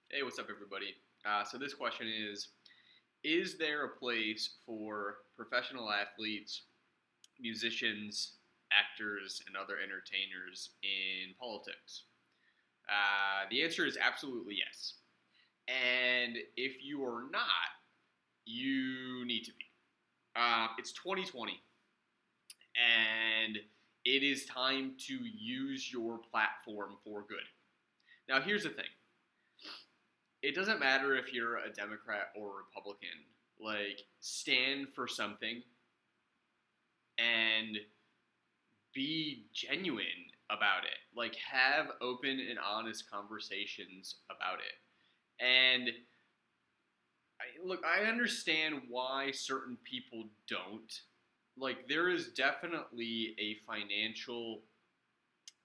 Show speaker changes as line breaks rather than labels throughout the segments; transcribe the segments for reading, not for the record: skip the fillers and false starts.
Hey, what's up, everybody? So this question is there a place for professional athletes, musicians, actors, and other entertainers in politics? The answer is absolutely yes. And if you are not, you need to be. It's 2020, and it is time to use your platform for good. Now, here's the thing: it doesn't matter if you're a Democrat or a Republican. Like, stand for something and be genuine about it. Like, have open and honest conversations about it. And look, I understand why certain people don't. Like, there is definitely a financial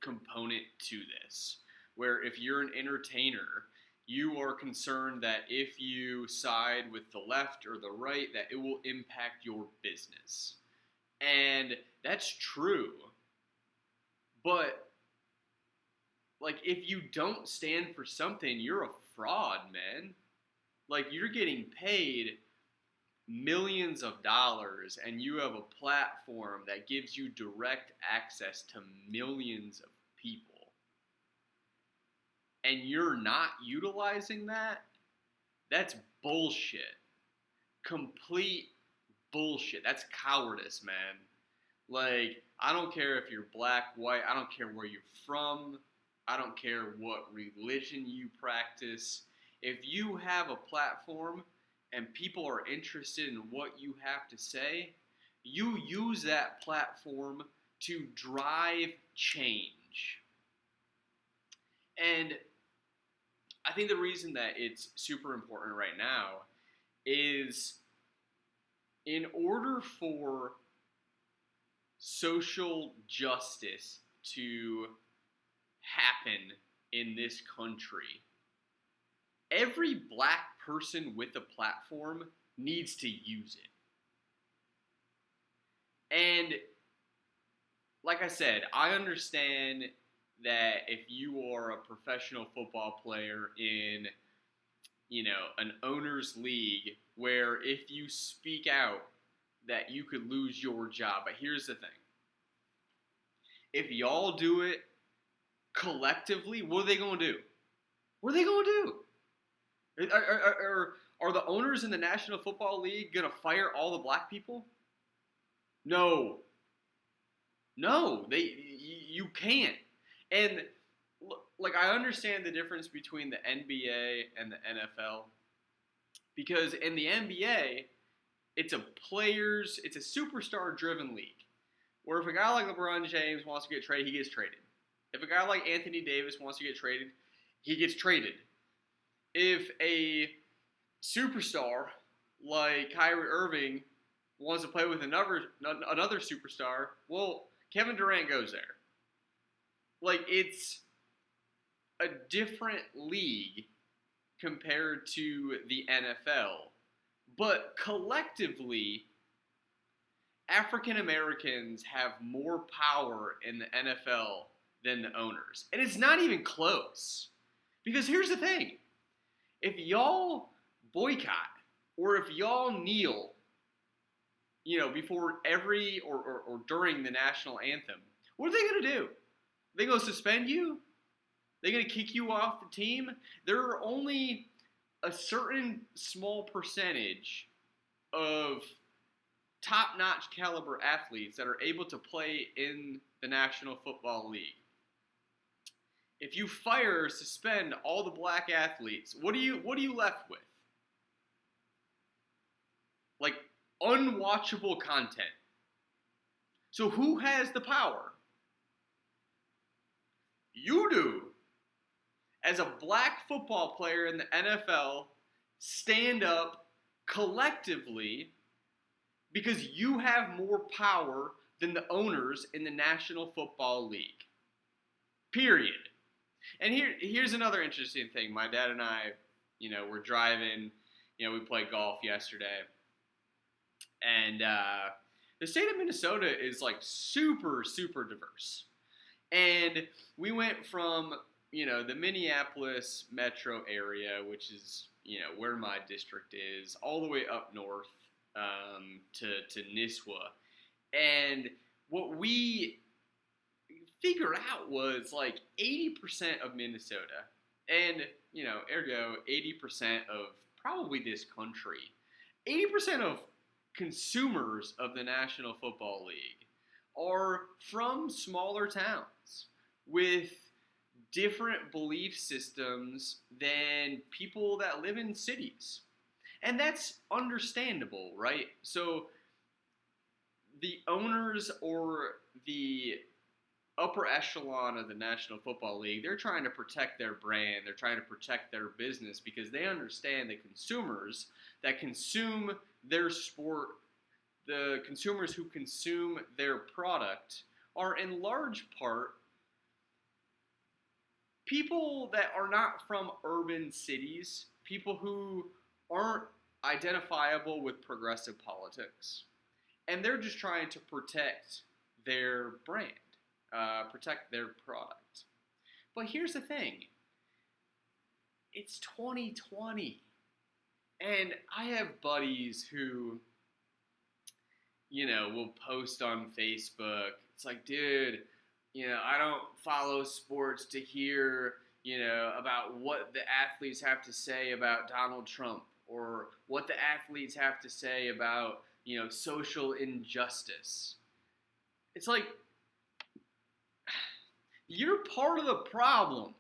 component to this, where if you're an entertainer, you are concerned that if you side with the left or the right, that it will impact your business. And that's true. But like, if you don't stand for something, you're a fraud, man. Like, you're getting paid millions of dollars and you have a platform that gives you direct access to millions of people, and you're not utilizing that. That's bullshit. Complete bullshit. That's cowardice, man. Like, I don't care if you're black, white, I don't care where you're from, I don't care what religion you practice. If you have a platform and people are interested in what you have to say, you use that platform to drive change. And I think the reason that it's super important right now is, in order for social justice to happen in this country, every black person with a platform needs to use it. And like I said, I understand that if you are a professional football player in, an owner's league, where if you speak out that you could lose your job. But here's the thing: if y'all do it collectively, what are they gonna do? What are they gonna do? Are the owners in the National Football League gonna fire all the black people? No, no, you can't. And like, I understand the difference between the NBA and the NFL, because in the NBA, it's a superstar driven league, where if a guy like LeBron James wants to get traded, he gets traded. If a guy like Anthony Davis wants to get traded, he gets traded. If a superstar like Kyrie Irving wants to play with another superstar, well, Kevin Durant goes there. Like, it's a different league compared to the NFL. But collectively, African Americans have more power in the NFL than the owners. And it's not even close. Because here's the thing: if y'all boycott, or if y'all kneel, before every or during the national anthem, what are they going to do? They going to suspend you? They going to kick you off the team? There are only a certain small percentage of top-notch caliber athletes that are able to play in the National Football League. If you fire or suspend all the black athletes, what are you left with? Like, unwatchable content. So who has the power? You do. As a black football player in the NFL, stand up collectively, because you have more power than the owners in the National Football League. Period. And here's another interesting thing. My dad and I, were driving. We played golf yesterday, and the state of Minnesota is like super, super diverse. And we went from the Minneapolis metro area, which is, where my district is, all the way up north, to Nisswa. And what we figured out was like 80% of Minnesota, and, ergo 80% of probably this country, 80% of consumers of the National Football League are from smaller towns with different belief systems than people that live in cities. And that's understandable, right? So the owners or the upper echelon of the National Football League, they're trying to protect their brand, they're trying to protect their business because they understand the consumers that consume their sport, the consumers who consume their product, are in large part people that are not from urban cities, people who aren't identifiable with progressive politics. And they're just trying to protect their brand, protect their product. But here's the thing, it's 2020. And I have buddies who, will post on Facebook. It's like, dude, I don't follow sports to hear, about what the athletes have to say about Donald Trump or what the athletes have to say about, social injustice. It's like, you're part of the problem.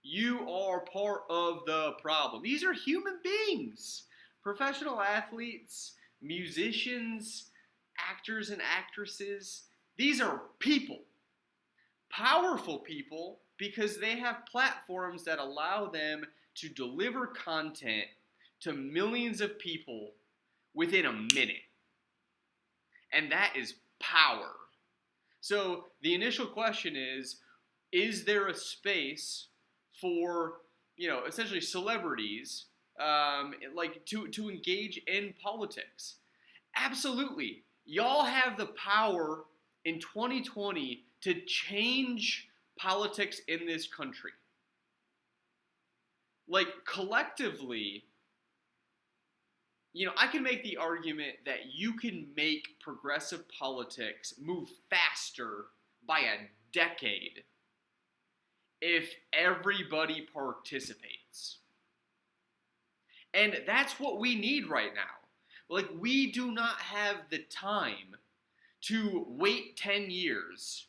You are part of the problem. These are human beings. Professional athletes, musicians, actors and actresses. These are people. Powerful people because they have platforms that allow them to deliver content to millions of people within a minute. And that is power. So the initial question is there a space for, essentially celebrities, like to engage in politics? Absolutely. Y'all have the power in 2020 to change politics in this country. Like, collectively, I can make the argument that you can make progressive politics move faster by a decade if everybody participates. And that's what we need right now. Like, we do not have the time to wait 10 years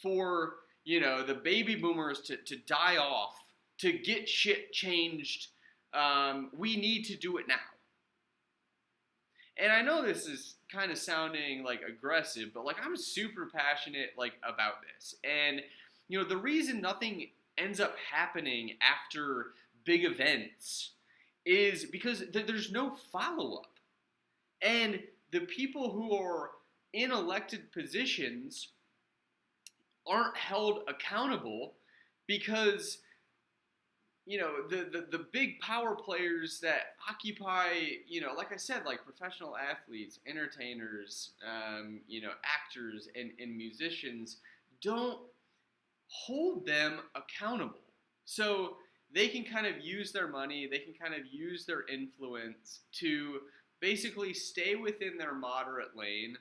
for, the baby boomers to die off, to get shit changed. We need to do it now. And I know this is kind of sounding like aggressive, but like I'm super passionate like about this. And the reason nothing ends up happening after big events is because there's no follow-up. And the people who are in elected positions aren't held accountable because the big power players that occupy, like I said, like professional athletes, entertainers, actors and musicians don't hold them accountable. So they can kind of use their money, they can kind of use their influence to basically stay within their moderate lane.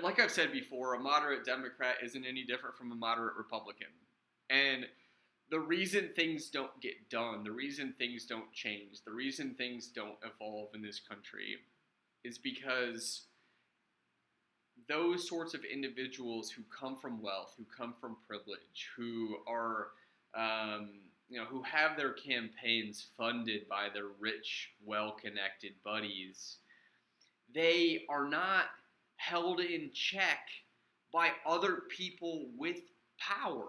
Like I've said before, a moderate Democrat isn't any different from a moderate Republican. And the reason things don't get done, the reason things don't change, the reason things don't evolve in this country is because those sorts of individuals who come from wealth, who come from privilege, who are, who have their campaigns funded by their rich, well-connected buddies, they are not held in check by other people with power.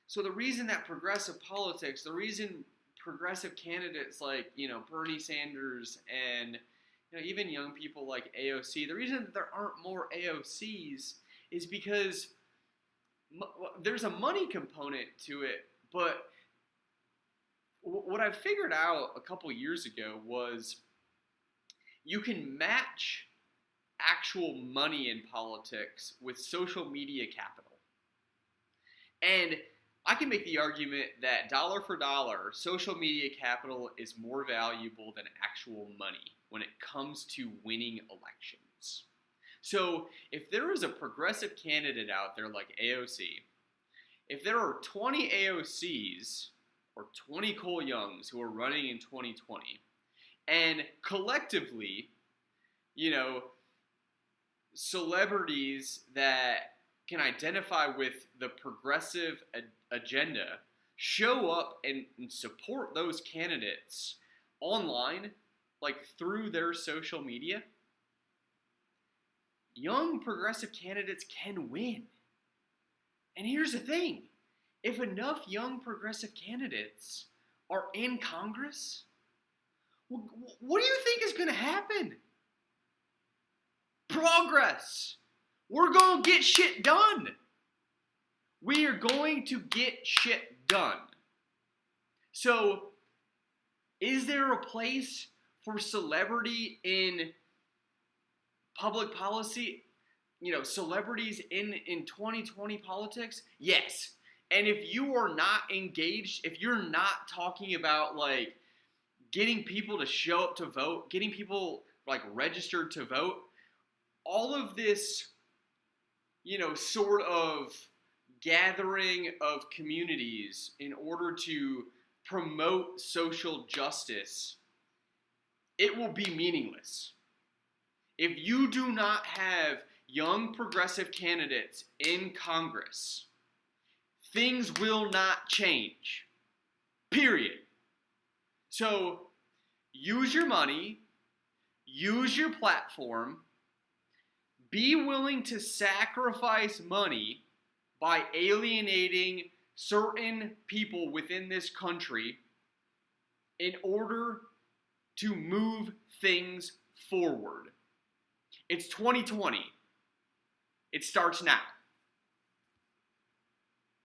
So the reason that progressive politics, the reason progressive candidates like, Bernie Sanders and, even young people like AOC, the reason that there aren't more AOCs is because there's a money component to it. But what I figured out a couple years ago was you can match actual money in politics with social media capital. And I can make the argument that dollar for dollar, social media capital is more valuable than actual money when it comes to winning elections. So if there is a progressive candidate out there like AOC, if there are 20 AOCs or 20 Cole Youngs who are running in 2020, and collectively, you know, celebrities that can identify with the progressive agenda show up and support those candidates online, like through their social media, young progressive candidates can win. And here's the thing, if enough young progressive candidates are in Congress, what do you think is going to happen? Progress. We're going to get shit done. We are going to get shit done. So, is there a place for celebrity in public policy? You know, celebrities in 2020 politics? Yes. And if you are not engaged, if you're not talking about like getting people to show up to vote, getting people like registered to vote, all of this, you know, sort of gathering of communities in order to promote social justice, it will be meaningless. If you do not have young progressive candidates in Congress, things will not change. Period. So use your money, use your platform, be willing to sacrifice money by alienating certain people within this country in order to move things forward. It's 2020. It starts now.